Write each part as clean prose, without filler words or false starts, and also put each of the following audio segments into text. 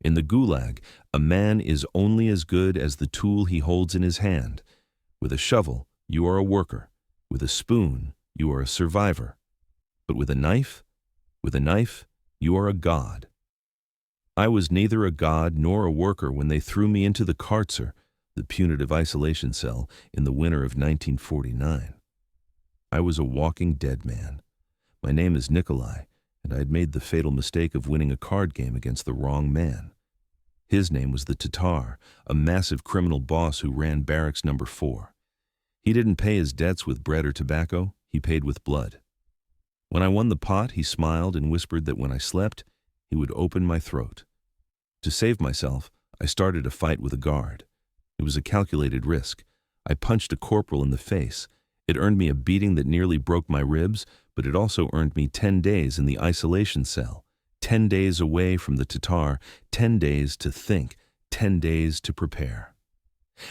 In the Gulag, a man is only as good as the tool he holds in his hand. With a shovel, you are a worker. With a spoon, you are a survivor. But with a knife, you are a god. I was neither a god nor a worker when they threw me into the karcer, the punitive isolation cell, in the winter of 1949. I was a walking dead man. My name is Nikolai, and I had made the fatal mistake of winning a card game against the wrong man. His name was the Tatar, a massive criminal boss who ran barracks number 4. He didn't pay his debts with bread or tobacco, he paid with blood. When I won the pot, he smiled and whispered that when I slept, he would open my throat. To save myself, I started a fight with a guard. It was a calculated risk. I punched a corporal in the face. It earned me a beating that nearly broke my ribs, but it also earned me 10 days in the isolation cell. 10 days away from the Tatar, 10 days to think, 10 days to prepare.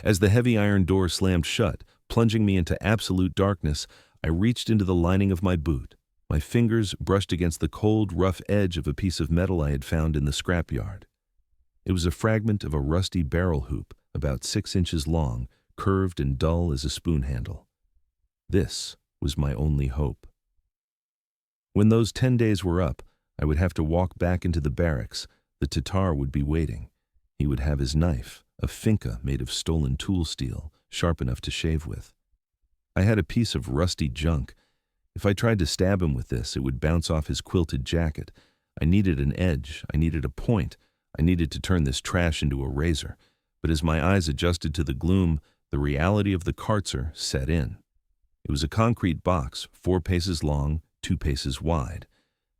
As the heavy iron door slammed shut, plunging me into absolute darkness, I reached into the lining of my boot. My fingers brushed against the cold, rough edge of a piece of metal I had found in the scrapyard. It was a fragment of a rusty barrel hoop, about 6 inches long, curved and dull as a spoon handle. This was my only hope. When those 10 days were up, I would have to walk back into the barracks. The Tatar would be waiting. He would have his knife, a finca made of stolen tool steel, sharp enough to shave with. I had a piece of rusty junk. If I tried to stab him with this, it would bounce off his quilted jacket. I needed an edge. I needed a point. I needed to turn this trash into a razor. But as my eyes adjusted to the gloom, the reality of the karcer set in. It was a concrete box, 4 paces long, 2 paces wide.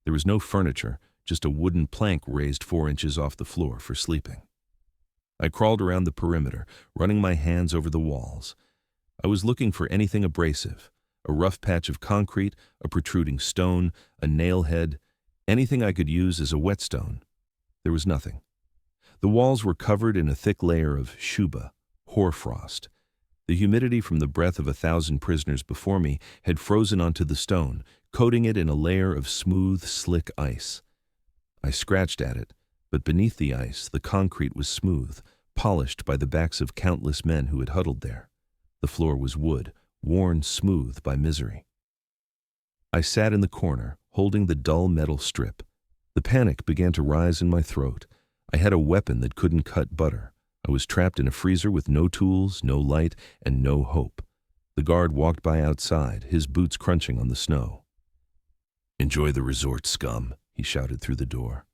There was no furniture, just a wooden plank raised 4 inches off the floor for sleeping. I crawled around the perimeter, running my hands over the walls. I was looking for anything abrasive, a rough patch of concrete, a protruding stone, a nail head, anything I could use as a whetstone. There was nothing. The walls were covered in a thick layer of shuba, hoarfrost. The humidity from the breath of 1,000 prisoners before me had frozen onto the stone, coating it in a layer of smooth, slick ice. I scratched at it, but beneath the ice, the concrete was smooth, polished by the backs of countless men who had huddled there. The floor was wood, worn smooth by misery. I sat in the corner, holding the dull metal strip. The panic began to rise in my throat. I had a weapon that couldn't cut butter. I was trapped in a freezer with no tools, no light, and no hope. The guard walked by outside, his boots crunching on the snow. "Enjoy the resort, scum," he shouted through the door.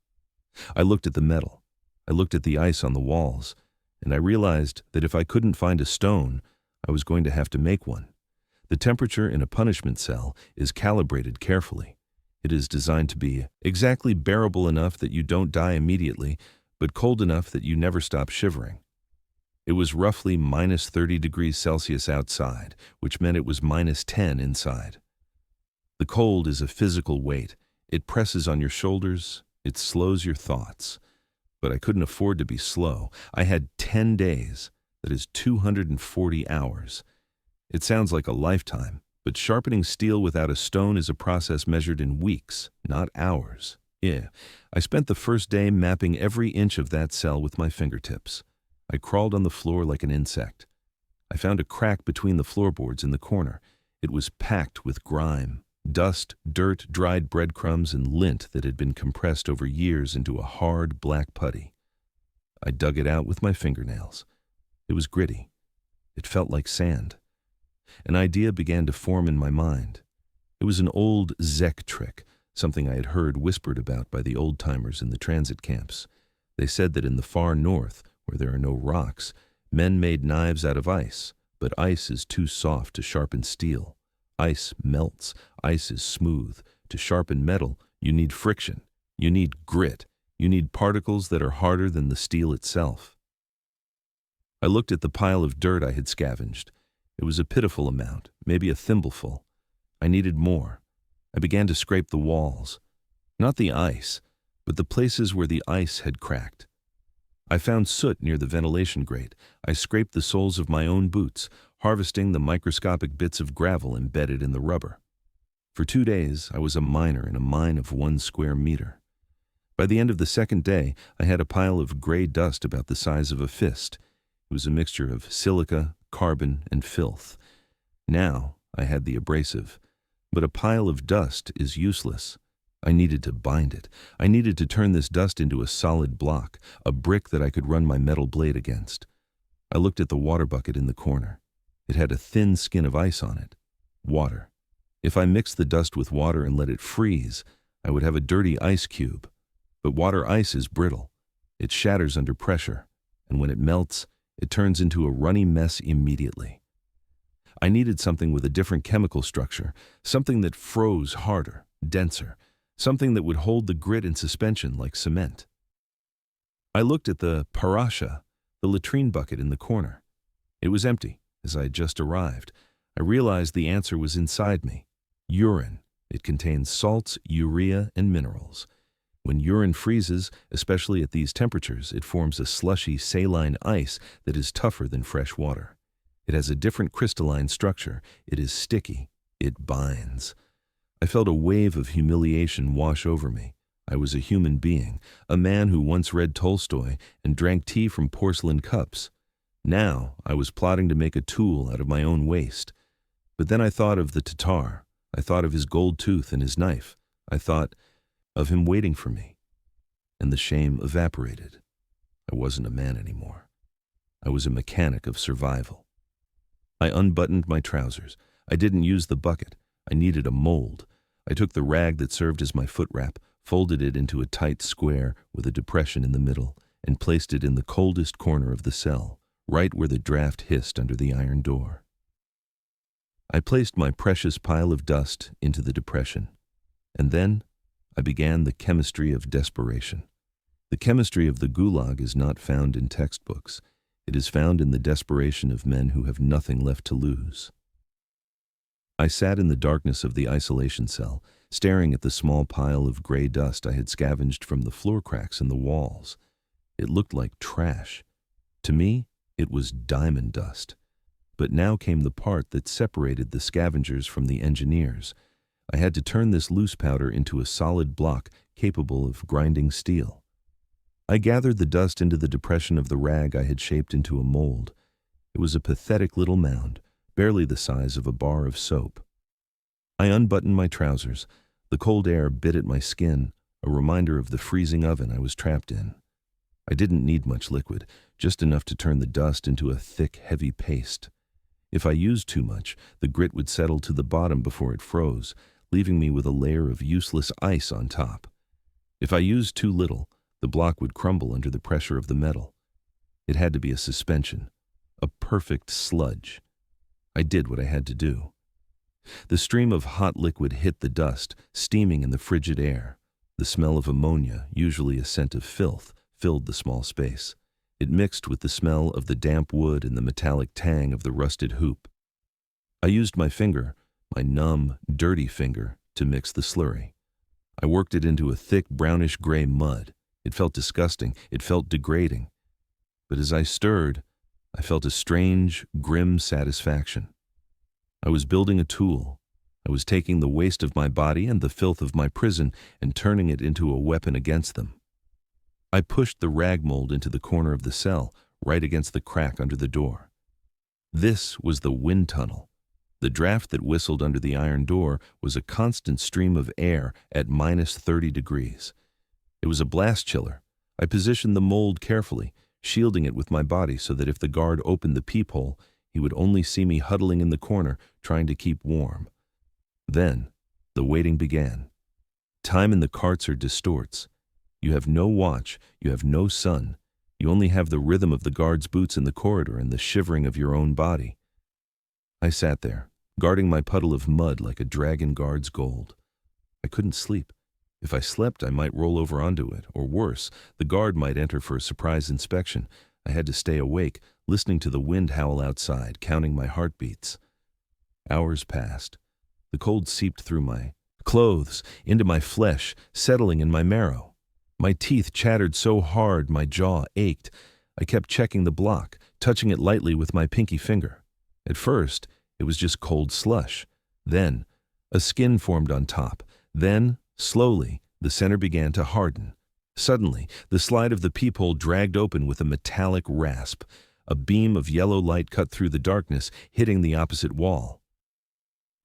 I looked at the metal. I looked at the ice on the walls, and I realized that if I couldn't find a stone, I was going to have to make one. The temperature in a punishment cell is calibrated carefully. It is designed to be exactly bearable enough that you don't die immediately, but cold enough that you never stop shivering. It was roughly minus 30 degrees Celsius outside, which meant it was minus 10 inside. The cold is a physical weight. It presses on your shoulders. It slows your thoughts. But I couldn't afford to be slow. I had 10 days. That is 240 hours. It sounds like a lifetime, but sharpening steel without a stone is a process measured in weeks, not hours. I spent the first day mapping every inch of that cell with my fingertips. I crawled on the floor like an insect. I found a crack between the floorboards in the corner. It was packed with grime, dust, dirt, dried breadcrumbs, and lint that had been compressed over years into a hard, black putty. I dug it out with my fingernails. It was gritty. It felt like sand. An idea began to form in my mind. It was an old Zek trick, something I had heard whispered about by the old-timers in the transit camps. They said that in the far north, where there are no rocks, men made knives out of ice, but ice is too soft to sharpen steel. Ice melts. Ice is smooth. To sharpen metal, you need friction. You need grit. You need particles that are harder than the steel itself. I looked at the pile of dirt I had scavenged. It was a pitiful amount, maybe a thimbleful. I needed more. I began to scrape the walls. Not the ice, but the places where the ice had cracked. I found soot near the ventilation grate. I scraped the soles of my own boots, harvesting the microscopic bits of gravel embedded in the rubber. For 2 days, I was a miner in a mine of 1 square meter. By the end of the second day, I had a pile of gray dust about the size of a fist. It was a mixture of silica, carbon, and filth. Now I had the abrasive. But a pile of dust is useless. I needed to bind it. I needed to turn this dust into a solid block, a brick that I could run my metal blade against. I looked at the water bucket in the corner. It had a thin skin of ice on it. Water. If I mixed the dust with water and let it freeze, I would have a dirty ice cube. But water ice is brittle. It shatters under pressure, and when it melts, it turns into a runny mess immediately. I needed something with a different chemical structure, something that froze harder, denser, something that would hold the grit in suspension like cement. I looked at the parasha, the latrine bucket in the corner. It was empty, as I had just arrived. I realized the answer was inside me. Urine. It contains salts, urea, and minerals. When urine freezes, especially at these temperatures, it forms a slushy, saline ice that is tougher than fresh water. It has a different crystalline structure. It is sticky. It binds. I felt a wave of humiliation wash over me. I was a human being, a man who once read Tolstoy and drank tea from porcelain cups. Now I was plotting to make a tool out of my own waste. But then I thought of the Tatar. I thought of his gold tooth and his knife. I thought of him waiting for me. And the shame evaporated. I wasn't a man anymore. I was a mechanic of survival. I unbuttoned my trousers. I didn't use the bucket. I needed a mold. I took the rag that served as my foot wrap, folded it into a tight square with a depression in the middle, and placed it in the coldest corner of the cell, right where the draft hissed under the iron door. I placed my precious pile of dust into the depression, and then I began the chemistry of desperation. The chemistry of the Gulag is not found in textbooks. It is found in the desperation of men who have nothing left to lose. I sat in the darkness of the isolation cell, staring at the small pile of gray dust I had scavenged from the floor cracks in the walls. It looked like trash. To me, it was diamond dust. But now came the part that separated the scavengers from the engineers. I had to turn this loose powder into a solid block capable of grinding steel. I gathered the dust into the depression of the rag I had shaped into a mold. It was a pathetic little mound, barely the size of a bar of soap. I unbuttoned my trousers. The cold air bit at my skin, a reminder of the freezing oven I was trapped in. I didn't need much liquid, just enough to turn the dust into a thick, heavy paste. If I used too much, the grit would settle to the bottom before it froze, leaving me with a layer of useless ice on top. If I used too little, the block would crumble under the pressure of the metal. It had to be a suspension, a perfect sludge. I did what I had to do. The stream of hot liquid hit the dust, steaming in the frigid air. The smell of ammonia, usually a scent of filth, filled the small space. It mixed with the smell of the damp wood and the metallic tang of the rusted hoop. I used my finger, my numb, dirty finger, to mix the slurry. I worked it into a thick brownish-gray mud. It felt disgusting. It felt degrading. But as I stirred, I felt a strange, grim satisfaction. I was building a tool. I was taking the waste of my body and the filth of my prison and turning it into a weapon against them. I pushed the rag mold into the corner of the cell, right against the crack under the door. This was the wind tunnel. The draft that whistled under the iron door was a constant stream of air at -30 degrees. It was a blast chiller. I positioned the mold carefully, shielding it with my body so that if the guard opened the peephole, he would only see me huddling in the corner, trying to keep warm. Then, the waiting began. Time in the carcer distorts. You have no watch, you have no sun. You only have the rhythm of the guard's boots in the corridor and the shivering of your own body. I sat there, guarding my puddle of mud like a dragon guards gold. I couldn't sleep. If I slept, I might roll over onto it, or worse, the guard might enter for a surprise inspection. I had to stay awake, listening to the wind howl outside, counting my heartbeats. Hours passed. The cold seeped through my clothes, into my flesh, settling in my marrow. My teeth chattered so hard my jaw ached. I kept checking the block, touching it lightly with my pinky finger. At first, it was just cold slush. Then, a skin formed on top. Then, slowly, the center began to harden. Suddenly, the slide of the peephole dragged open with a metallic rasp. A beam of yellow light cut through the darkness, hitting the opposite wall.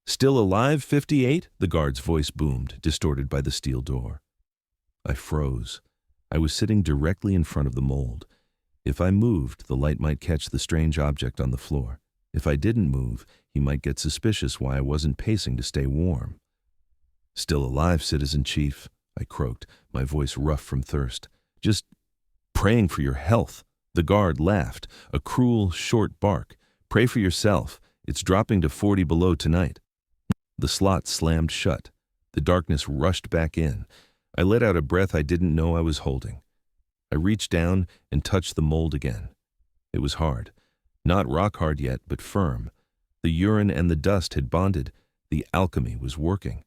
"Still alive, 58?" the guard's voice boomed, distorted by the steel door. I froze. I was sitting directly in front of the mold. If I moved, the light might catch the strange object on the floor. If I didn't move, he might get suspicious why I wasn't pacing to stay warm. "Still alive, Citizen Chief," I croaked, my voice rough from thirst. "Just praying for your health." The guard laughed, a cruel, short bark. "Pray for yourself. It's dropping to 40 below tonight." The slot slammed shut. The darkness rushed back in. I let out a breath I didn't know I was holding. I reached down and touched the mold again. It was hard. Not rock hard yet, but firm. The urine and the dust had bonded. The alchemy was working.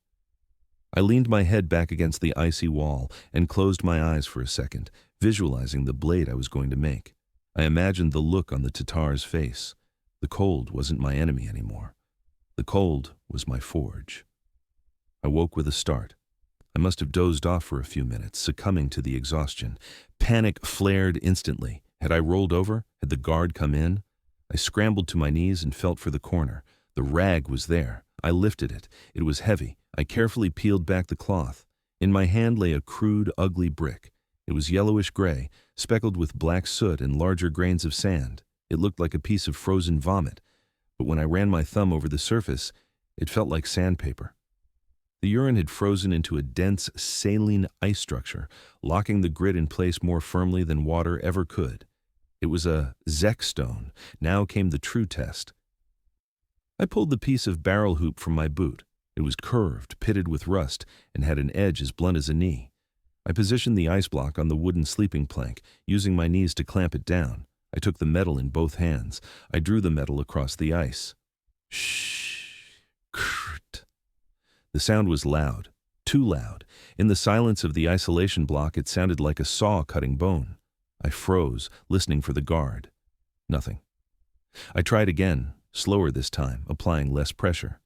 I leaned my head back against the icy wall and closed my eyes for a second, visualizing the blade I was going to make. I imagined the look on the Tatar's face. The cold wasn't my enemy anymore. The cold was my forge. I woke with a start. I must have dozed off for a few minutes, succumbing to the exhaustion. Panic flared instantly. Had I rolled over? Had the guard come in? I scrambled to my knees and felt for the corner. The rag was there. I lifted it. It was heavy. I carefully peeled back the cloth. In my hand lay a crude, ugly brick. It was yellowish gray, speckled with black soot and larger grains of sand. It looked like a piece of frozen vomit, but when I ran my thumb over the surface, it felt like sandpaper. The urine had frozen into a dense, saline ice structure, locking the grit in place more firmly than water ever could. It was a Zek stone. Now came the true test. I pulled the piece of barrel hoop from my boot. It was curved, pitted with rust, and had an edge as blunt as a knee. I positioned the ice block on the wooden sleeping plank, using my knees to clamp it down. I took the metal in both hands. I drew the metal across the ice. Shh. Krrt. The sound was loud, too loud. In the silence of the isolation block, it sounded like a saw cutting bone. I froze, listening for the guard. Nothing. I tried again, slower this time, applying less pressure.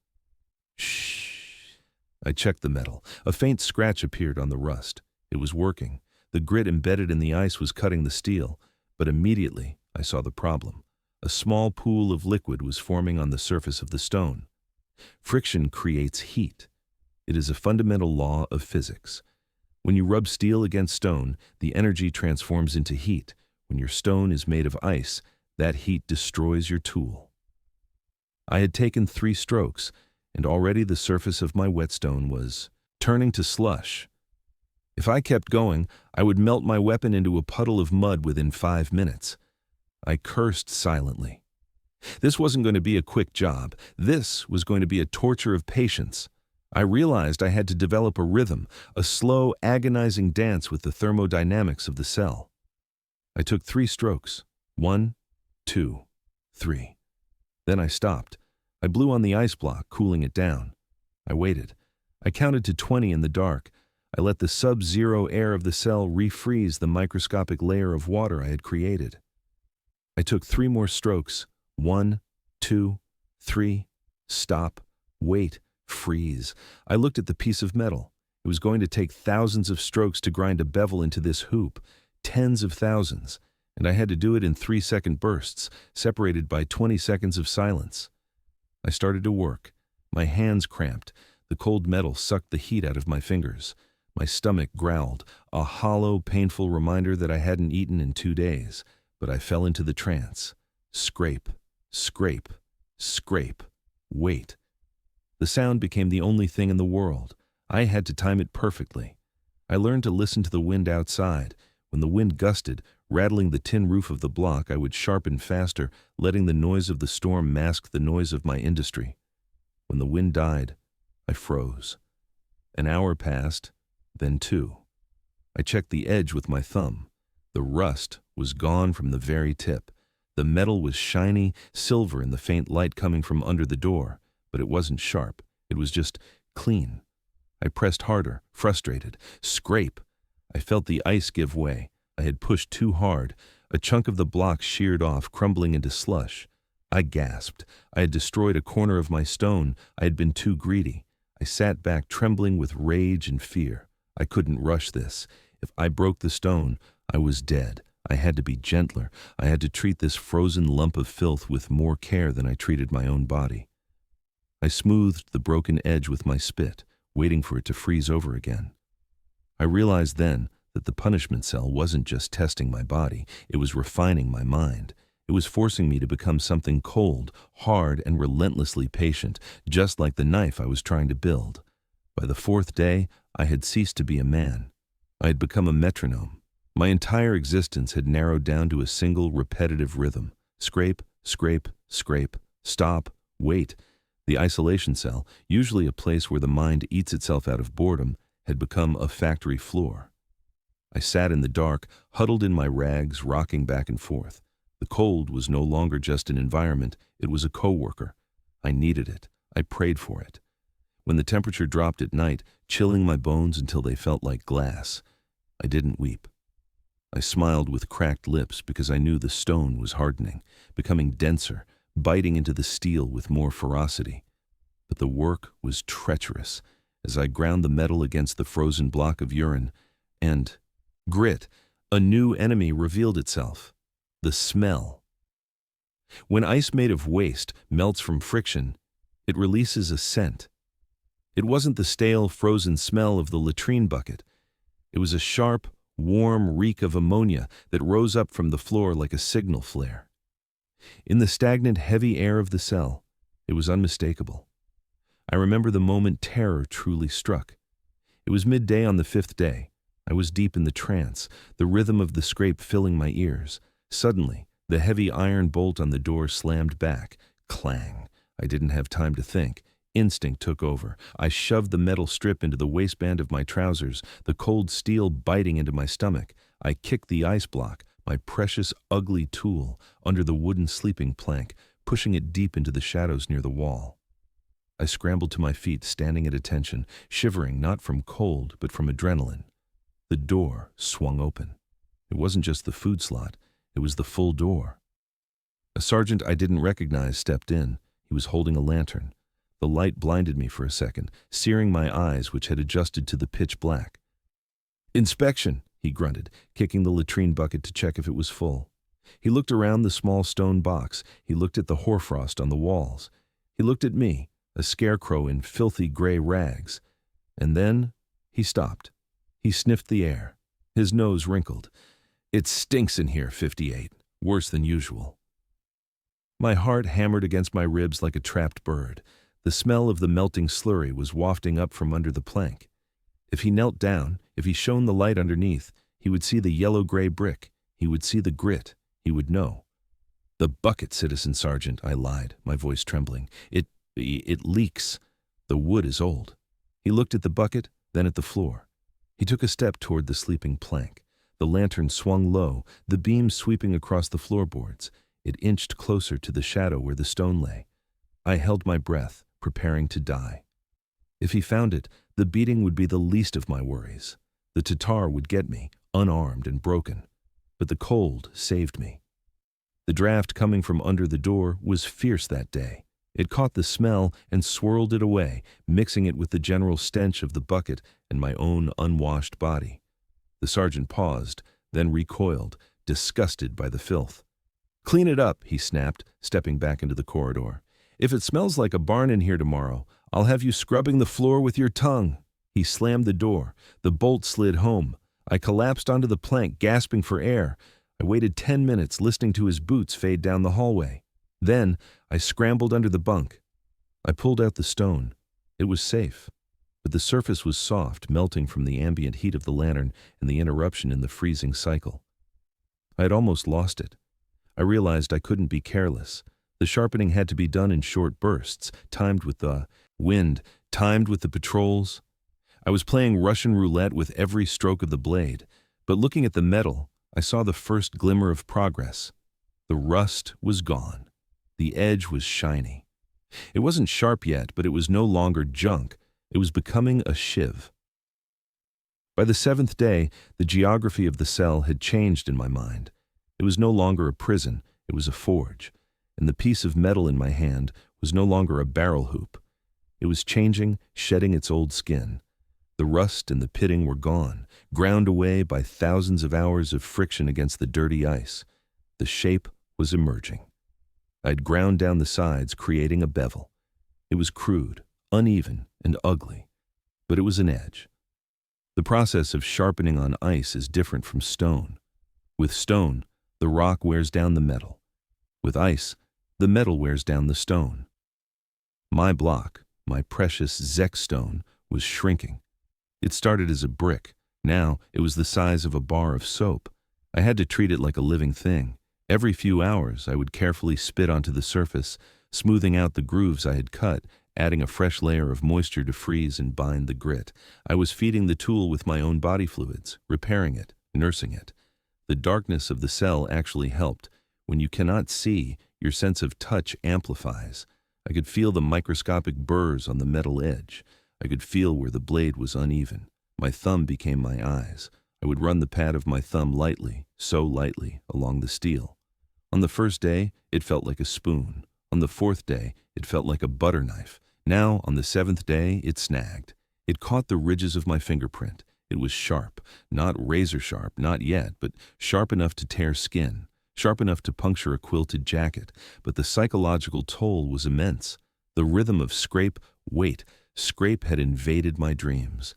Shh. I checked the metal. A faint scratch appeared on the rust. It was working. The grit embedded in the ice was cutting the steel, but immediately I saw the problem. A small pool of liquid was forming on the surface of the stone. Friction creates heat. It is a fundamental law of physics. When you rub steel against stone, the energy transforms into heat. When your stone is made of ice, that heat destroys your tool. I had taken 3 strokes, and already the surface of my whetstone was turning to slush. If I kept going, I would melt my weapon into a puddle of mud within 5 minutes. I cursed silently. This wasn't going to be a quick job. This was going to be a torture of patience. I realized I had to develop a rhythm, a slow, agonizing dance with the thermodynamics of the cell. I took 3 strokes. 1, 2, 3. Then I stopped. I blew on the ice block, cooling it down. I waited. I counted to 20 in the dark. I let the sub-zero air of the cell refreeze the microscopic layer of water I had created. I took 3 more strokes. 1, 2, 3. Stop. Wait. Freeze. I looked at the piece of metal. It was going to take thousands of strokes to grind a bevel into this hoop. Tens of thousands. And I had to do it in 3-second bursts, separated by 20 seconds of silence. I started to work. My hands cramped. The cold metal sucked the heat out of my fingers. My stomach growled, a hollow, painful reminder that I hadn't eaten in 2 days. But I fell into the trance. Scrape, scrape, scrape. Wait. The sound became the only thing in the world. I had to time it perfectly. I learned to listen to the wind outside. When the wind gusted, rattling the tin roof of the block, I would sharpen faster, letting the noise of the storm mask the noise of my industry. When the wind died, I froze. An hour passed, then 2. I checked the edge with my thumb. The rust was gone from the very tip. The metal was shiny, silver in the faint light coming from under the door. But it wasn't sharp. It was just clean. I pressed harder, frustrated. Scrape. I felt the ice give way. I had pushed too hard. A chunk of the block sheared off, crumbling into slush. I gasped. I had destroyed a corner of my stone. I had been too greedy. I sat back, trembling with rage and fear. I couldn't rush this. If I broke the stone, I was dead. I had to be gentler. I had to treat this frozen lump of filth with more care than I treated my own body. I smoothed the broken edge with my spit, waiting for it to freeze over again. I realized then that the punishment cell wasn't just testing my body, it was refining my mind. It was forcing me to become something cold, hard, and relentlessly patient, just like the knife I was trying to build. By the fourth day, I had ceased to be a man. I had become a metronome. My entire existence had narrowed down to a single repetitive rhythm. Scrape, scrape, scrape, stop, wait. The isolation cell, usually a place where the mind eats itself out of boredom, had become a factory floor. I sat in the dark, huddled in my rags, rocking back and forth. The cold was no longer just an environment, it was a coworker. I needed it. I prayed for it. When the temperature dropped at night, chilling my bones until they felt like glass, I didn't weep. I smiled with cracked lips because I knew the stone was hardening, becoming denser, biting into the steel with more ferocity. But the work was treacherous as I ground the metal against the frozen block of urine, and grit, a new enemy revealed itself. The smell. When ice made of waste melts from friction, it releases a scent. It wasn't the stale, frozen smell of the latrine bucket. It was a sharp, warm reek of ammonia that rose up from the floor like a signal flare. In the stagnant, heavy air of the cell, it was unmistakable. I remember the moment terror truly struck. It was midday on the fifth day. I was deep in the trance, the rhythm of the scrape filling my ears. Suddenly, the heavy iron bolt on the door slammed back. Clang. I didn't have time to think. Instinct took over. I shoved the metal strip into the waistband of my trousers, the cold steel biting into my stomach. I kicked the ice block, my precious, ugly tool, under the wooden sleeping plank, pushing it deep into the shadows near the wall. I scrambled to my feet, standing at attention, shivering not from cold, but from adrenaline. The door swung open. It wasn't just the food slot, it was the full door. A sergeant I didn't recognize stepped in. He was holding a lantern. The light blinded me for a second, searing my eyes, which had adjusted to the pitch black. "Inspection," he grunted, kicking the latrine bucket to check if it was full. He looked around the small stone box. He looked at the hoarfrost on the walls. He looked at me, a scarecrow in filthy gray rags. And then he stopped. He sniffed the air. His nose wrinkled. "It stinks in here, 58. Worse than usual." My heart hammered against my ribs like a trapped bird. The smell of the melting slurry was wafting up from under the plank. If he knelt down, if he shone the light underneath, he would see the yellow-gray brick. He would see the grit. He would know. "The bucket, Citizen Sergeant," I lied, my voice trembling. It leaks. The wood is old." He looked at the bucket, then at the floor. He took a step toward the sleeping plank. The lantern swung low, the beam sweeping across the floorboards. It inched closer to the shadow where the stone lay. I held my breath, preparing to die. If he found it, the beating would be the least of my worries. The Tatar would get me, unarmed and broken. But the cold saved me. The draft coming from under the door was fierce that day. It caught the smell and swirled it away, mixing it with the general stench of the bucket and my own unwashed body. The sergeant paused, then recoiled, disgusted by the filth. "Clean it up," he snapped, stepping back into the corridor. "If it smells like a barn in here tomorrow, I'll have you scrubbing the floor with your tongue." He slammed the door. The bolt slid home. I collapsed onto the plank, gasping for air. I waited 10 minutes, listening to his boots fade down the hallway. Then I scrambled under the bunk. I pulled out the stone. It was safe, but the surface was soft, melting from the ambient heat of the lantern and the interruption in the freezing cycle. I had almost lost it. I realized I couldn't be careless. The sharpening had to be done in short bursts, timed with the wind, timed with the patrols. I was playing Russian roulette with every stroke of the blade, but looking at the metal, I saw the first glimmer of progress. The rust was gone. The edge was shiny. It wasn't sharp yet, but it was no longer junk. It was becoming a shiv. By the 7th day, the geography of the cell had changed in my mind. It was no longer a prison, it was a forge, and the piece of metal in my hand was no longer a barrel hoop. It was changing, shedding its old skin. The rust and the pitting were gone, ground away by thousands of hours of friction against the dirty ice. The shape was emerging. I'd ground down the sides, creating a bevel. It was crude, uneven, and ugly, but it was an edge. The process of sharpening on ice is different from stone. With stone, the rock wears down the metal. With ice, the metal wears down the stone. My block, my precious Zek stone, was shrinking. It started as a brick. Now it was the size of a bar of soap. I had to treat it like a living thing. Every few hours, I would carefully spit onto the surface, smoothing out the grooves I had cut, adding a fresh layer of moisture to freeze and bind the grit. I was feeding the tool with my own body fluids, repairing it, nursing it. The darkness of the cell actually helped. When you cannot see, your sense of touch amplifies. I could feel the microscopic burrs on the metal edge. I could feel where the blade was uneven. My thumb became my eyes. I would run the pad of my thumb lightly, so lightly, along the steel. On the first day, it felt like a spoon. On the fourth day, it felt like a butter knife. Now, on the seventh day, it snagged. It caught the ridges of my fingerprint. It was sharp, not razor sharp, not yet, but sharp enough to tear skin, sharp enough to puncture a quilted jacket. But the psychological toll was immense. The rhythm of scrape, wait, scrape had invaded my dreams.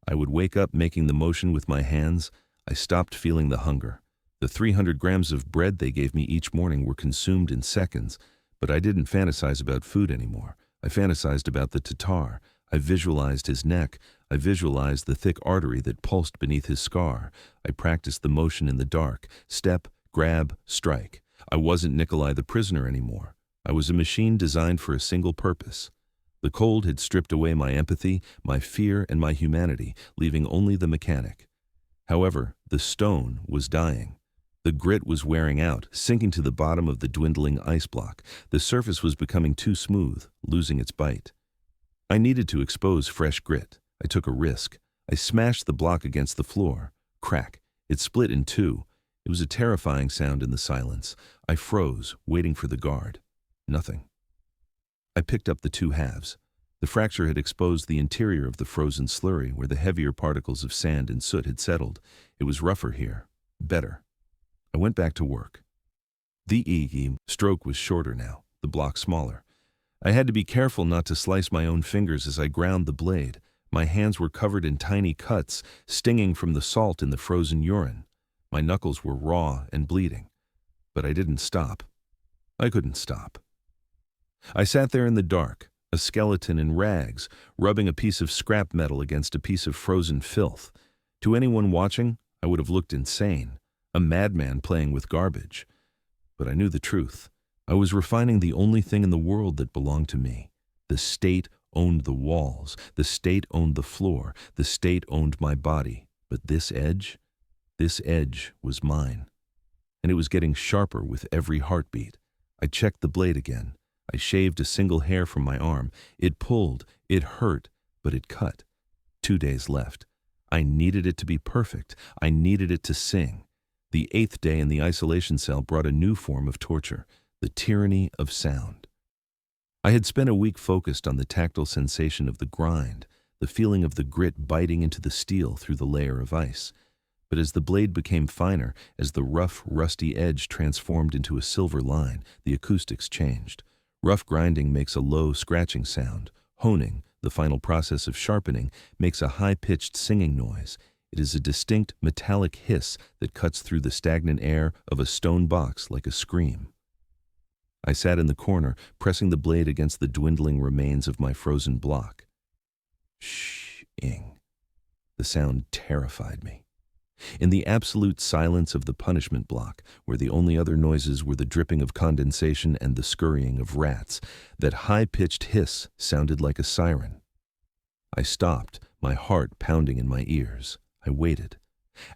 I would wake up making the motion with my hands. I stopped feeling the hunger. The 300 grams of bread they gave me each morning were consumed in seconds, but I didn't fantasize about food anymore. I fantasized about the Tatar. I visualized his neck. I visualized the thick artery that pulsed beneath his scar. I practiced the motion in the dark. Step, grab, strike. I wasn't Nikolai the prisoner anymore. I was a machine designed for a single purpose. The cold had stripped away my empathy, my fear, and my humanity, leaving only the mechanic. However, the stone was dying. The grit was wearing out, sinking to the bottom of the dwindling ice block. The surface was becoming too smooth, losing its bite. I needed to expose fresh grit. I took a risk. I smashed the block against the floor. Crack. It split in two. It was a terrifying sound in the silence. I froze, waiting for the guard. Nothing. I picked up the two halves. The fracture had exposed the interior of the frozen slurry where the heavier particles of sand and soot had settled. It was rougher here. Better. I went back to work. The stroke was shorter now, the block smaller. I had to be careful not to slice my own fingers as I ground the blade. My hands were covered in tiny cuts, stinging from the salt in the frozen urine. My knuckles were raw and bleeding. But I didn't stop. I couldn't stop. I sat there in the dark, a skeleton in rags, rubbing a piece of scrap metal against a piece of frozen filth. To anyone watching, I would have looked insane, a madman playing with garbage. But I knew the truth. I was refining the only thing in the world that belonged to me. The state owned the walls. The state owned the floor. The state owned my body. But this edge was mine. And it was getting sharper with every heartbeat. I checked the blade again. I shaved a single hair from my arm. It pulled, it hurt, but it cut. 2 days left. I needed it to be perfect. I needed it to sing. The 8th day in the isolation cell brought a new form of torture, the tyranny of sound. I had spent a week focused on the tactile sensation of the grind, the feeling of the grit biting into the steel through the layer of ice. But as the blade became finer, as the rough, rusty edge transformed into a silver line, the acoustics changed. Rough grinding makes a low, scratching sound. Honing, the final process of sharpening, makes a high-pitched singing noise. It is a distinct, metallic hiss that cuts through the stagnant air of a stone box like a scream. I sat in the corner, pressing the blade against the dwindling remains of my frozen block. Shh-ing. The sound terrified me. In the absolute silence of the punishment block, where the only other noises were the dripping of condensation and the scurrying of rats, that high-pitched hiss sounded like a siren. I stopped, my heart pounding in my ears. I waited.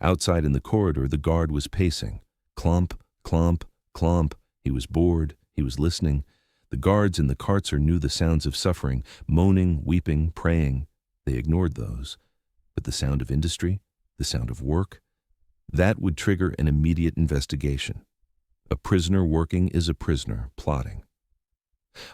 Outside in the corridor, the guard was pacing. Clomp, clomp, clomp. He was bored. He was listening. The guards in the carcer knew the sounds of suffering, moaning, weeping, praying. They ignored those. But the sound of industry, the sound of work, that would trigger an immediate investigation. A prisoner working is a prisoner plotting.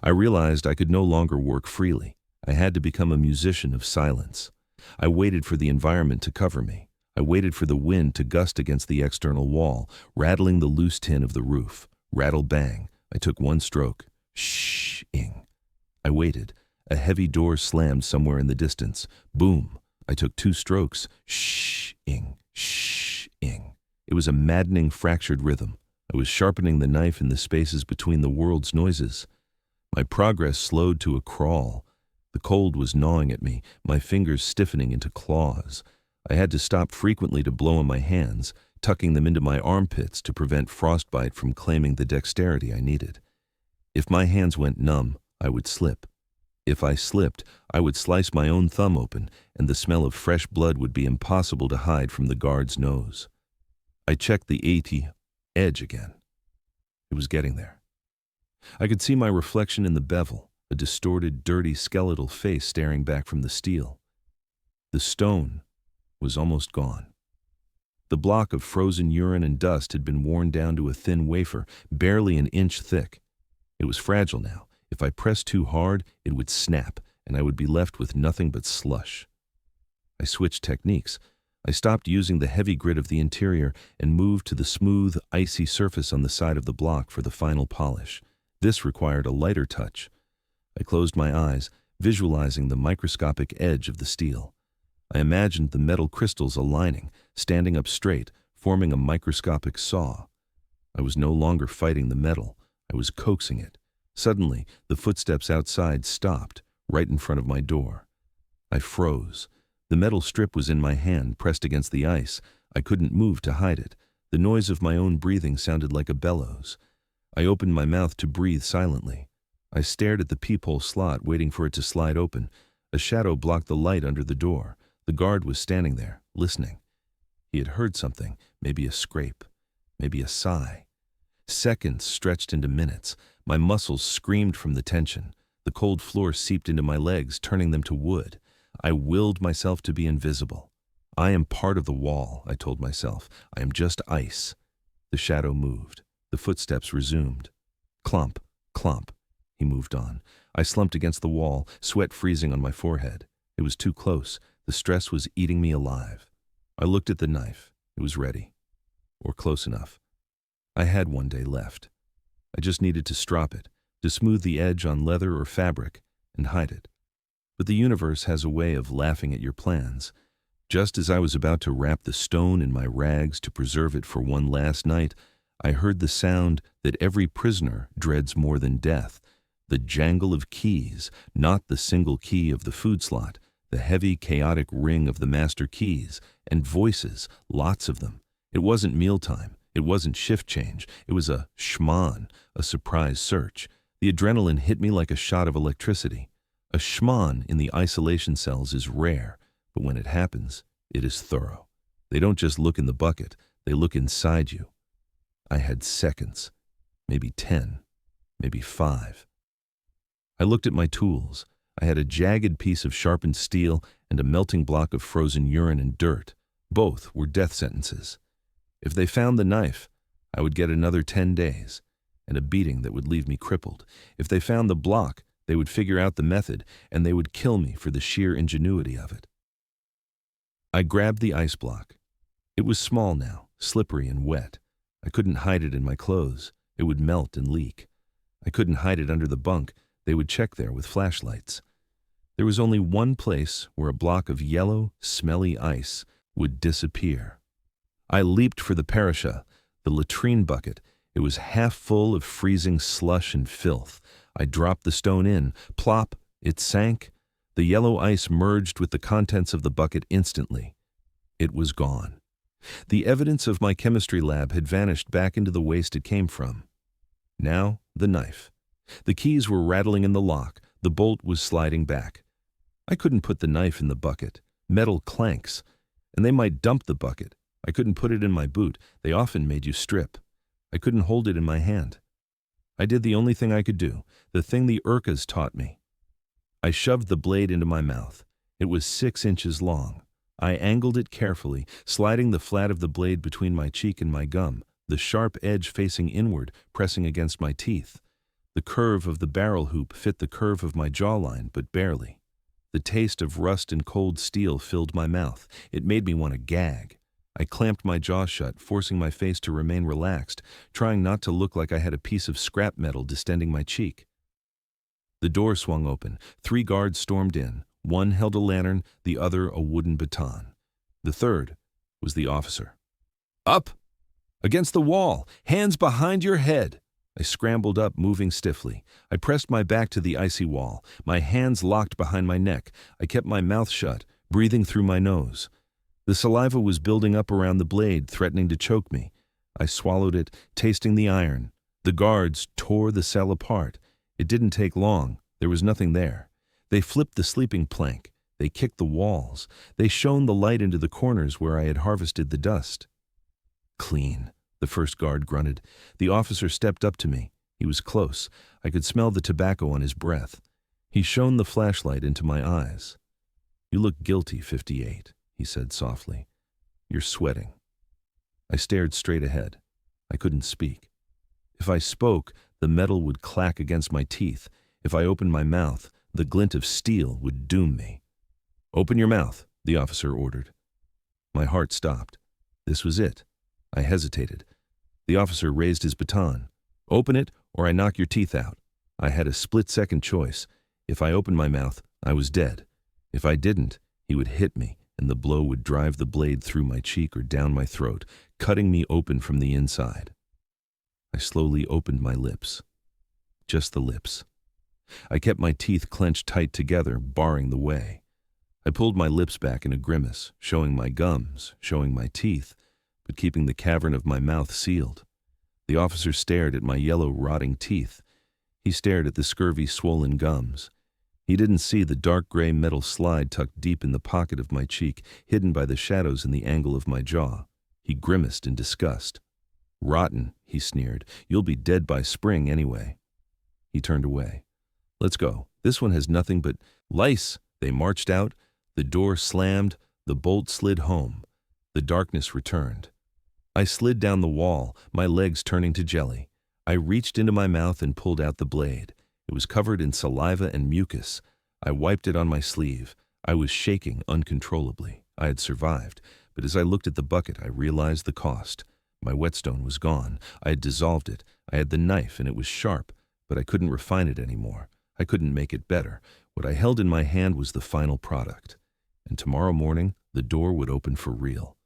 I realized I could no longer work freely. I had to become a musician of silence. I waited for the environment to cover me. I waited for the wind to gust against the external wall, rattling the loose tin of the roof. Rattle bang. I took one stroke. Shh-ing. I waited. A heavy door slammed somewhere in the distance. Boom. I took two strokes. Shh-ing. Shh-ing. It was a maddening, fractured rhythm. I was sharpening the knife in the spaces between the world's noises. My progress slowed to a crawl. The cold was gnawing at me, my fingers stiffening into claws. I had to stop frequently to blow on my hands, tucking them into my armpits to prevent frostbite from claiming the dexterity I needed. If my hands went numb, I would slip. If I slipped, I would slice my own thumb open, and the smell of fresh blood would be impossible to hide from the guard's nose. I checked the 80 edge again. It was getting there. I could see my reflection in the bevel, a distorted, dirty, skeletal face staring back from the steel. The stone was almost gone. The block of frozen urine and dust had been worn down to a thin wafer, barely an inch thick. It was fragile now. If I pressed too hard, it would snap, and I would be left with nothing but slush. I switched techniques. I stopped using the heavy grit of the interior and moved to the smooth, icy surface on the side of the block for the final polish. This required a lighter touch. I closed my eyes, visualizing the microscopic edge of the steel. I imagined the metal crystals aligning, standing up straight, forming a microscopic saw. I was no longer fighting the metal. I was coaxing it. Suddenly, the footsteps outside stopped, right in front of my door. I froze. The metal strip was in my hand, pressed against the ice. I couldn't move to hide it. The noise of my own breathing sounded like a bellows. I opened my mouth to breathe silently. I stared at the peephole slot, waiting for it to slide open. A shadow blocked the light under the door. The guard was standing there, listening. He had heard something, maybe a scrape, maybe a sigh. Seconds stretched into minutes. My muscles screamed from the tension. The cold floor seeped into my legs, turning them to wood. I willed myself to be invisible. I am part of the wall, I told myself. I am just ice. The shadow moved. The footsteps resumed. Clomp, clomp. He moved on. I slumped against the wall, sweat freezing on my forehead. It was too close. The stress was eating me alive. I looked at the knife. It was ready. Or close enough. I had one day left. I just needed to strop it, to smooth the edge on leather or fabric, and hide it. But the universe has a way of laughing at your plans. Just as I was about to wrap the stone in my rags to preserve it for one last night, I heard the sound that every prisoner dreads more than death, the jangle of keys, not the single key of the food slot, the heavy, chaotic ring of the master keys, and voices, lots of them. It wasn't mealtime. It wasn't shift change. It was a schmon, a surprise search. The adrenaline hit me like a shot of electricity. A schmon in the isolation cells is rare, but when it happens, it is thorough. They don't just look in the bucket, they look inside you. I had seconds, maybe 10, maybe 5. I looked at my tools. I had a jagged piece of sharpened steel and a melting block of frozen urine and dirt. Both were death sentences. If they found the knife, I would get another 10 days, and a beating that would leave me crippled. If they found the block, they would figure out the method, and they would kill me for the sheer ingenuity of it. I grabbed the ice block. It was small now, slippery and wet. I couldn't hide it in my clothes. It would melt and leak. I couldn't hide it under the bunk. They would check there with flashlights. There was only one place where a block of yellow, smelly ice would disappear. I leaped for the parasha, the latrine bucket. It was half full of freezing slush and filth. I dropped the stone in. Plop, it sank. The yellow ice merged with the contents of the bucket instantly. It was gone. The evidence of my chemistry lab had vanished back into the waste it came from. Now, the knife. The keys were rattling in the lock. The bolt was sliding back. I couldn't put the knife in the bucket. Metal clanks. And they might dump the bucket. I couldn't put it in my boot. They often made you strip. I couldn't hold it in my hand. I did the only thing I could do, the thing the Urkas taught me. I shoved the blade into my mouth. It was 6 inches long. I angled it carefully, sliding the flat of the blade between my cheek and my gum, the sharp edge facing inward, pressing against my teeth. The curve of the barrel hoop fit the curve of my jawline, but barely. The taste of rust and cold steel filled my mouth. It made me want to gag. I clamped my jaw shut, forcing my face to remain relaxed, trying not to look like I had a piece of scrap metal distending my cheek. The door swung open. 3 guards stormed in. One held a lantern, the other a wooden baton. The third was the officer. "Up! Against the wall! Hands behind your head!" I scrambled up, moving stiffly. I pressed my back to the icy wall, my hands locked behind my neck. I kept my mouth shut, breathing through my nose. The saliva was building up around the blade, threatening to choke me. I swallowed it, tasting the iron. The guards tore the cell apart. It didn't take long. There was nothing there. They flipped the sleeping plank. They kicked the walls. They shone the light into the corners where I had harvested the dust. "Clean," the first guard grunted. The officer stepped up to me. He was close. I could smell the tobacco on his breath. He shone the flashlight into my eyes. "You look guilty, 58, he said softly. "You're sweating." I stared straight ahead. I couldn't speak. If I spoke, the metal would clack against my teeth. If I opened my mouth, the glint of steel would doom me. "Open your mouth," the officer ordered. My heart stopped. This was it. I hesitated. The officer raised his baton. "Open it, or I knock your teeth out." I had a split-second choice. If I opened my mouth, I was dead. If I didn't, he would hit me, and the blow would drive the blade through my cheek or down my throat, cutting me open from the inside. I slowly opened my lips. Just the lips. I kept my teeth clenched tight together, barring the way. I pulled my lips back in a grimace, showing my gums, showing my teeth, but keeping the cavern of my mouth sealed. The officer stared at my yellow, rotting teeth. He stared at the scurvy, swollen gums. He didn't see the dark gray metal slide tucked deep in the pocket of my cheek, hidden by the shadows in the angle of my jaw. He grimaced in disgust. "Rotten," he sneered. "You'll be dead by spring anyway." He turned away. "Let's go. This one has nothing but lice." They marched out. The door slammed. The bolt slid home. The darkness returned. I slid down the wall, my legs turning to jelly. I reached into my mouth and pulled out the blade. It was covered in saliva and mucus. I wiped it on my sleeve. I was shaking uncontrollably. I had survived, but as I looked at the bucket, I realized the cost. My whetstone was gone. I had dissolved it. I had the knife, and it was sharp, but I couldn't refine it anymore. I couldn't make it better. What I held in my hand was the final product. And tomorrow morning, the door would open for real.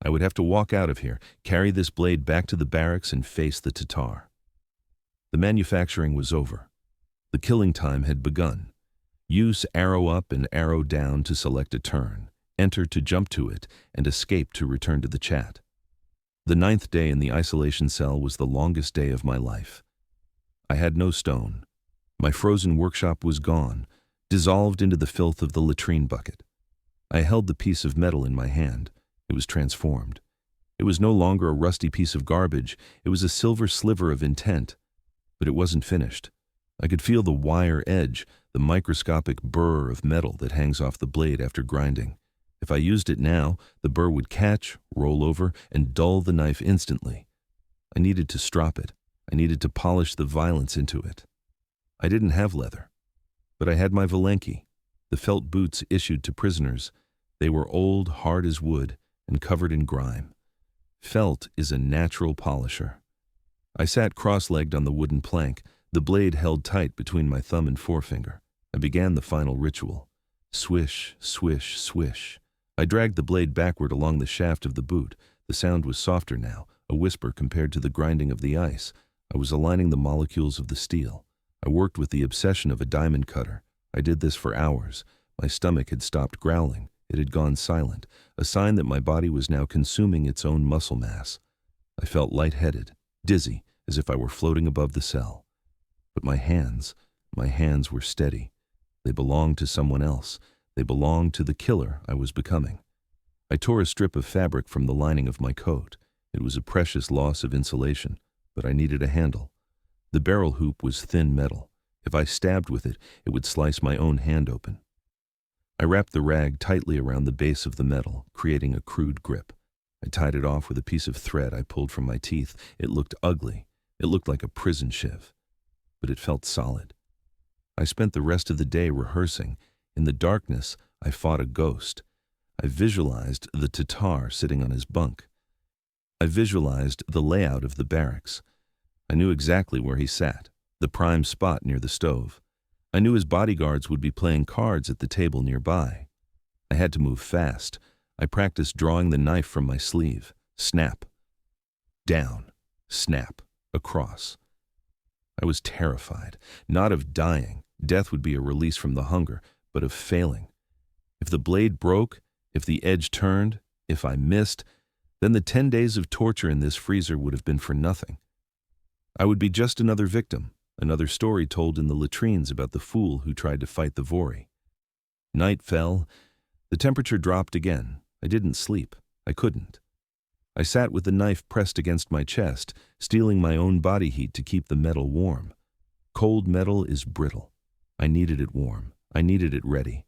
I would have to walk out of here, carry this blade back to the barracks, and face the Tatar. The manufacturing was over. The killing time had begun. Use arrow up and arrow down to select a turn, enter to jump to it, and escape to return to the chat. The 9th day in the isolation cell was the longest day of my life. I had no stone. My frozen workshop was gone, dissolved into the filth of the latrine bucket. I held the piece of metal in my hand. It was transformed. It was no longer a rusty piece of garbage. It was a silver sliver of intent. But it wasn't finished. I could feel the wire edge, the microscopic burr of metal that hangs off the blade after grinding. If I used it now, the burr would catch, roll over, and dull the knife instantly. I needed to strop it. I needed to polish the violence into it. I didn't have leather, but I had my Valenki, the felt boots issued to prisoners. They were old, hard as wood, and covered in grime. Felt is a natural polisher. I sat cross-legged on the wooden plank, the blade held tight between my thumb and forefinger. I began the final ritual. Swish, swish, swish. I dragged the blade backward along the shaft of the boot. The sound was softer now, a whisper compared to the grinding of the ice. I was aligning the molecules of the steel. I worked with the obsession of a diamond cutter. I did this for hours. My stomach had stopped growling. It had gone silent, a sign that my body was now consuming its own muscle mass. I felt lightheaded, dizzy, as if I were floating above the cell. But my hands were steady. They belonged to someone else. They belonged to the killer I was becoming. I tore a strip of fabric from the lining of my coat. It was a precious loss of insulation, but I needed a handle. The barrel hoop was thin metal. If I stabbed with it, it would slice my own hand open. I wrapped the rag tightly around the base of the metal, creating a crude grip. I tied it off with a piece of thread I pulled from my teeth. It looked ugly. It looked like a prison shiv, but it felt solid. I spent the rest of the day rehearsing, In the darkness, I fought a ghost. I visualized the Tatar sitting on his bunk. I visualized the layout of the barracks. I knew exactly where he sat, the prime spot near the stove. I knew his bodyguards would be playing cards at the table nearby. I had to move fast. I practiced drawing the knife from my sleeve. Snap. Down. Snap. Across. I was terrified, not of dying. Death would be a release from the hunger, but of failing. If the blade broke, if the edge turned, if I missed, then the 10 days of torture in this freezer would have been for nothing. I would be just another victim, another story told in the latrines about the fool who tried to fight the Vori. Night fell. The temperature dropped again. I didn't sleep. I couldn't. I sat with the knife pressed against my chest, stealing my own body heat to keep the metal warm. Cold metal is brittle. I needed it warm. I needed it ready.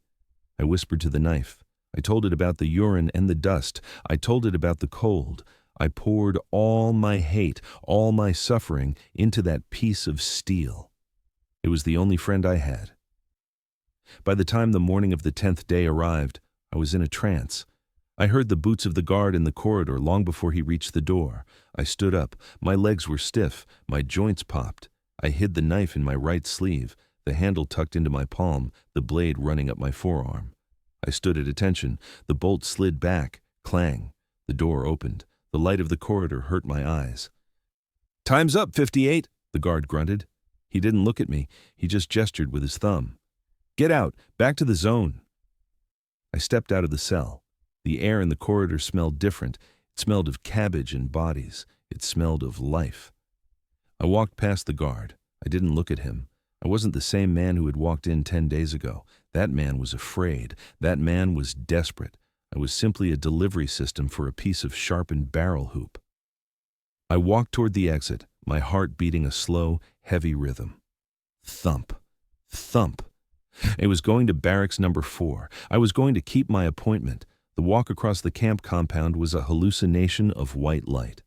I whispered to the knife. I told it about the urine and the dust. I told it about the cold. I poured all my hate, all my suffering into that piece of steel. It was the only friend I had. By the time the morning of the 10th day arrived, I was in a trance. I heard the boots of the guard in the corridor long before he reached the door. I stood up. My legs were stiff. My joints popped. I hid the knife in my right sleeve, the handle tucked into my palm, the blade running up my forearm. I stood at attention. The bolt slid back. Clang. The door opened. The light of the corridor hurt my eyes. "Time's up, 58, the guard grunted. He didn't look at me. He just gestured with his thumb. "Get out. Back to the zone." I stepped out of the cell. The air in the corridor smelled different. It smelled of cabbage and bodies. It smelled of life. I walked past the guard. I didn't look at him. I wasn't the same man who had walked in 10 days ago. That man was afraid. That man was desperate. I was simply a delivery system for a piece of sharpened barrel hoop. I walked toward the exit, my heart beating a slow, heavy rhythm. Thump. Thump. I was going to barracks number 4. I was going to keep my appointment. The walk across the camp compound was a hallucination of white light.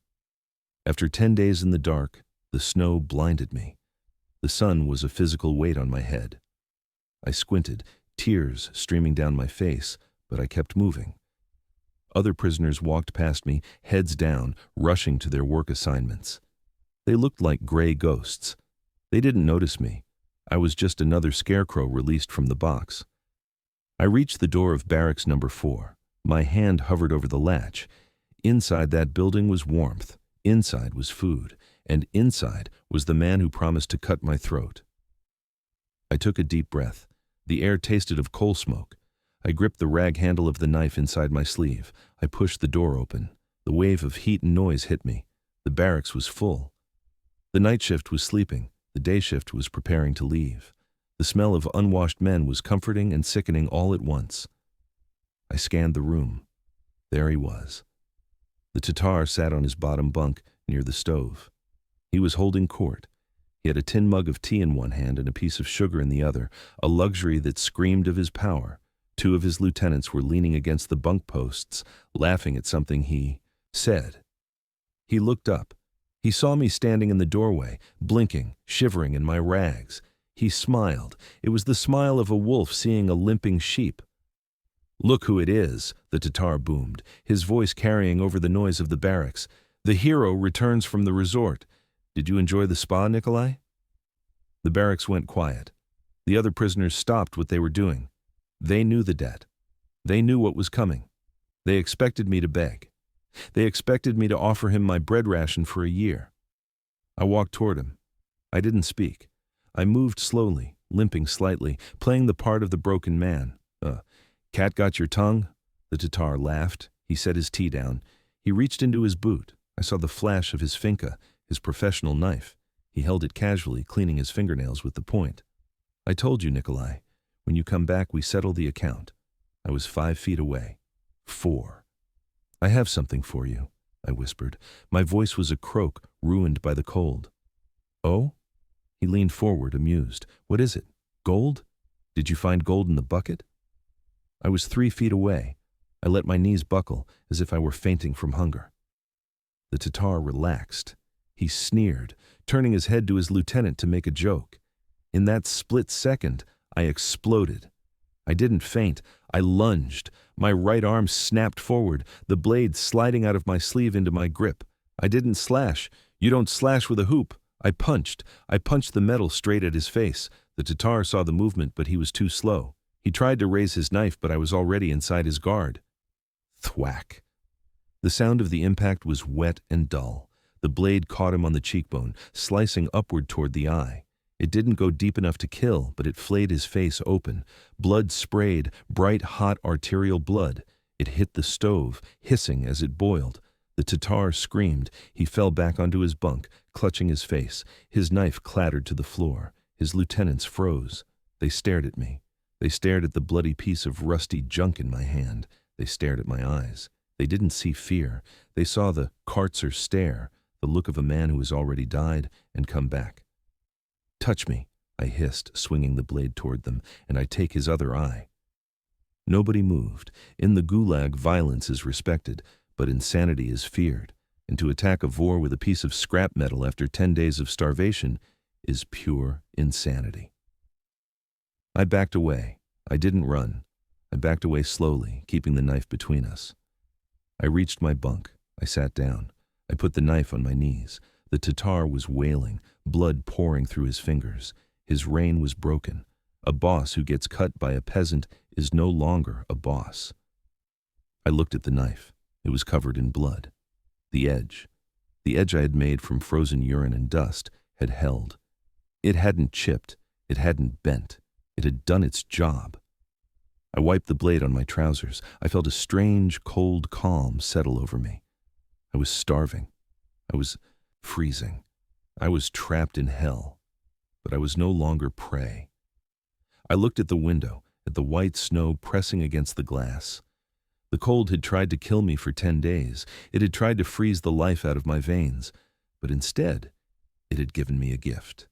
After 10 days in the dark, the snow blinded me. The sun was a physical weight on my head. I squinted, tears streaming down my face, but I kept moving. Other prisoners walked past me, heads down, rushing to their work assignments. They looked like gray ghosts. They didn't notice me. I was just another scarecrow released from the box. I reached the door of barracks number 4. My hand hovered over the latch. Inside that building was warmth. Inside was food. And inside was the man who promised to cut my throat. I took a deep breath. The air tasted of coal smoke. I gripped the rag handle of the knife inside my sleeve. I pushed the door open. The wave of heat and noise hit me. The barracks was full. The night shift was sleeping. The day shift was preparing to leave. The smell of unwashed men was comforting and sickening all at once. I scanned the room. There he was. The Tatar sat on his bottom bunk near the stove. He was holding court. He had a tin mug of tea in one hand and a piece of sugar in the other, a luxury that screamed of his power. 2 of his lieutenants were leaning against the bunk posts, laughing at something he said. He looked up. He saw me standing in the doorway, blinking, shivering in my rags. He smiled. It was the smile of a wolf seeing a limping sheep. "Look who it is," the Tatar boomed, his voice carrying over the noise of the barracks. "The hero returns from the resort. Did you enjoy the spa, Nikolai?" The barracks went quiet. The other prisoners stopped what they were doing. They knew the debt. They knew what was coming. They expected me to beg. They expected me to offer him my bread ration for a year. I walked toward him. I didn't speak. I moved slowly, limping slightly, playing the part of the broken man. "Cat got your tongue?" The Tatar laughed. He set his tea down. He reached into his boot. I saw the flash of his finka, his professional knife. He held it casually, cleaning his fingernails with the point. "I told you, Nikolai. When you come back, we settle the account." I was 5 feet away. 4. "I have something for you," I whispered. My voice was a croak, ruined by the cold. "Oh?" He leaned forward, amused. "What is it? Gold? Did you find gold in the bucket?" I was 3 feet away. I let my knees buckle, as if I were fainting from hunger. The Tatar relaxed. He sneered, turning his head to his lieutenant to make a joke. In that split second, I exploded. I didn't faint. I lunged. My right arm snapped forward, the blade sliding out of my sleeve into my grip. I didn't slash. You don't slash with a hoop. I punched. I punched the metal straight at his face. The Tatar saw the movement, but he was too slow. He tried to raise his knife, but I was already inside his guard. Thwack. The sound of the impact was wet and dull. The blade caught him on the cheekbone, slicing upward toward the eye. It didn't go deep enough to kill, but it flayed his face open. Blood sprayed, bright, hot arterial blood. It hit the stove, hissing as it boiled. The Tatar screamed. He fell back onto his bunk, clutching his face. His knife clattered to the floor. His lieutenants froze. They stared at me. They stared at the bloody piece of rusty junk in my hand. They stared at my eyes. They didn't see fear. They saw the kartzer stare, the look of a man who has already died and come back. "Touch me," I hissed, swinging the blade toward them, and I take his other eye. Nobody moved. In the Gulag, violence is respected, but insanity is feared, and to attack a Vor with a piece of scrap metal after 10 days of starvation is pure insanity. I backed away. I didn't run. I backed away slowly, keeping the knife between us. I reached my bunk. I sat down. I put the knife on my knees. The Tatar was wailing, blood pouring through his fingers. His rein was broken. A boss who gets cut by a peasant is no longer a boss. I looked at the knife. It was covered in blood. The edge I had made from frozen urine and dust, had held. It hadn't chipped. It hadn't bent. It had done its job. I wiped the blade on my trousers. I felt a strange, cold calm settle over me. I was starving. I was freezing. I was trapped in hell. But I was no longer prey. I looked at the window, at the white snow pressing against the glass. The cold had tried to kill me for 10 days. It had tried to freeze the life out of my veins. But instead, it had given me a gift.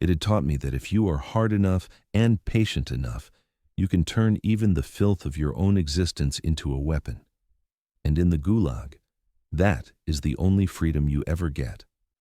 It had taught me that if you are hard enough and patient enough, you can turn even the filth of your own existence into a weapon. And in the Gulag, that is the only freedom you ever get.